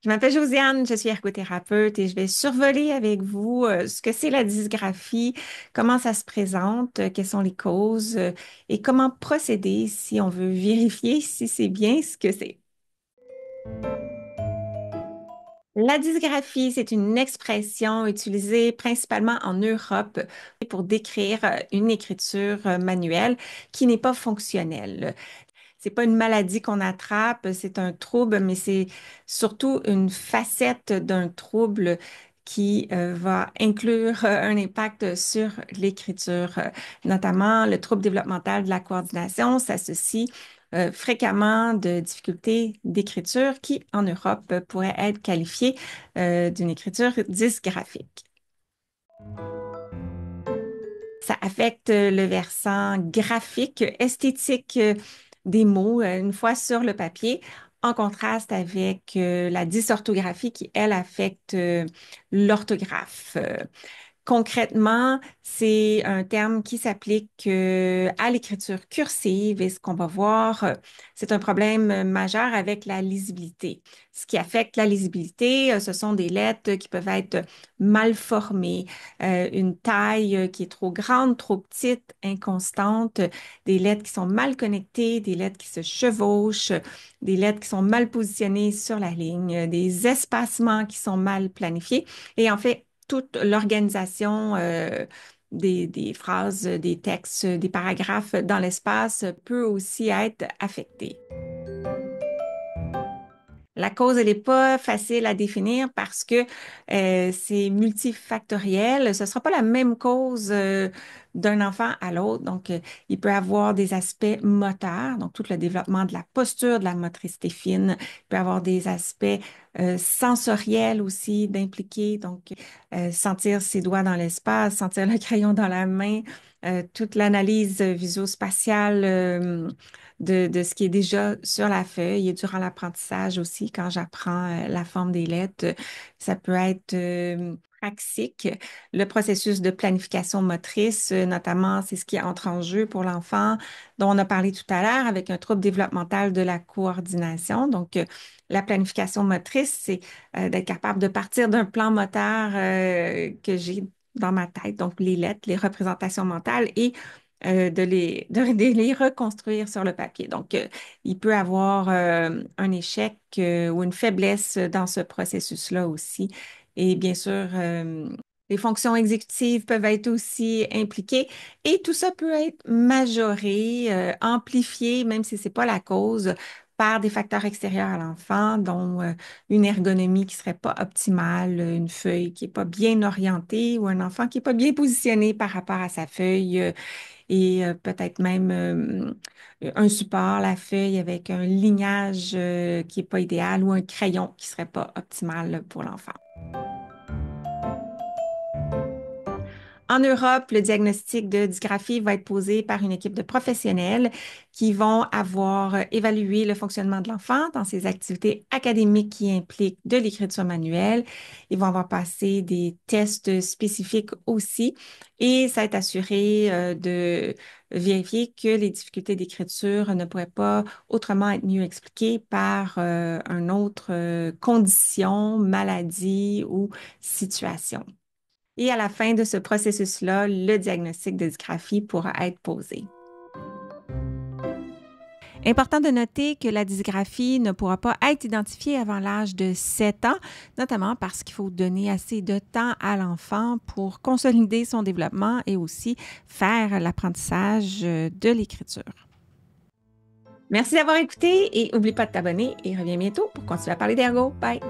Je m'appelle Josiane, je suis ergothérapeute et je vais survoler avec vous ce que c'est la dysgraphie, comment ça se présente, quelles sont les causes et comment procéder si on veut vérifier si c'est bien ce que c'est. La dysgraphie, c'est une expression utilisée principalement en Europe pour décrire une écriture manuelle qui n'est pas fonctionnelle. C'est pas une maladie qu'on attrape, c'est un trouble, mais c'est surtout une facette d'un trouble qui va inclure un impact sur l'écriture. Notamment, le trouble développemental de la coordination s'associe fréquemment de difficultés d'écriture qui, en Europe, pourraient être qualifiées d'une écriture dysgraphique. Ça affecte le versant graphique, esthétique des mots une fois sur le papier, en contraste avec la dysorthographie qui, elle, affecte l'orthographe. Concrètement, c'est un terme qui s'applique à l'écriture cursive et ce qu'on va voir, c'est un problème majeur avec la lisibilité. Ce qui affecte la lisibilité, ce sont des lettres qui peuvent être mal formées, une taille qui est trop grande, trop petite, inconstante, des lettres qui sont mal connectées, des lettres qui se chevauchent, des lettres qui sont mal positionnées sur la ligne, des espacements qui sont mal planifiés. Et en fait, toute l'organisation des phrases, des textes, des paragraphes dans l'espace peut aussi être affectée. La cause, elle n'est pas facile à définir parce que c'est multifactoriel. Ce ne sera pas la même cause d'un enfant à l'autre. Donc, il peut avoir des aspects moteurs, donc tout le développement de la posture, de la motricité fine. Il peut avoir des aspects sensoriels aussi d'impliquer, donc sentir ses doigts dans l'espace, sentir le crayon dans la main, toute l'analyse visuospatiale de ce qui est déjà sur la feuille et durant l'apprentissage aussi, quand j'apprends la forme des lettres, ça peut être praxique. Le processus de planification motrice, notamment, c'est ce qui entre en jeu pour l'enfant dont on a parlé tout à l'heure avec un trouble développemental de la coordination. Donc, la planification motrice, c'est d'être capable de partir d'un plan moteur que j'ai dans ma tête, donc les lettres, les représentations mentales, et de les reconstruire sur le papier. Donc, il peut avoir un échec ou une faiblesse dans ce processus-là aussi. Et bien sûr, les fonctions exécutives peuvent être aussi impliquées et tout ça peut être majoré, amplifié, même si c'est pas la cause, par des facteurs extérieurs à l'enfant, dont une ergonomie qui serait pas optimale, une feuille qui est pas bien orientée ou un enfant qui est pas bien positionné par rapport à sa feuille et peut-être même un support, la feuille avec un lignage qui n'est pas idéal ou un crayon qui ne serait pas optimal pour l'enfant. En Europe, le diagnostic de dysgraphie va être posé par une équipe de professionnels qui vont avoir évalué le fonctionnement de l'enfant dans ses activités académiques qui impliquent de l'écriture manuelle. Ils vont avoir passé des tests spécifiques aussi et ça est assuré de vérifier que les difficultés d'écriture ne pourraient pas autrement être mieux expliquées par une autre condition, maladie ou situation. Et à la fin de ce processus-là, le diagnostic de dysgraphie pourra être posé. Important de noter que la dysgraphie ne pourra pas être identifiée avant l'âge de 7 ans, notamment parce qu'il faut donner assez de temps à l'enfant pour consolider son développement et aussi faire l'apprentissage de l'écriture. Merci d'avoir écouté et n'oublie pas de t'abonner et reviens bientôt pour continuer à parler d'ergo. Bye!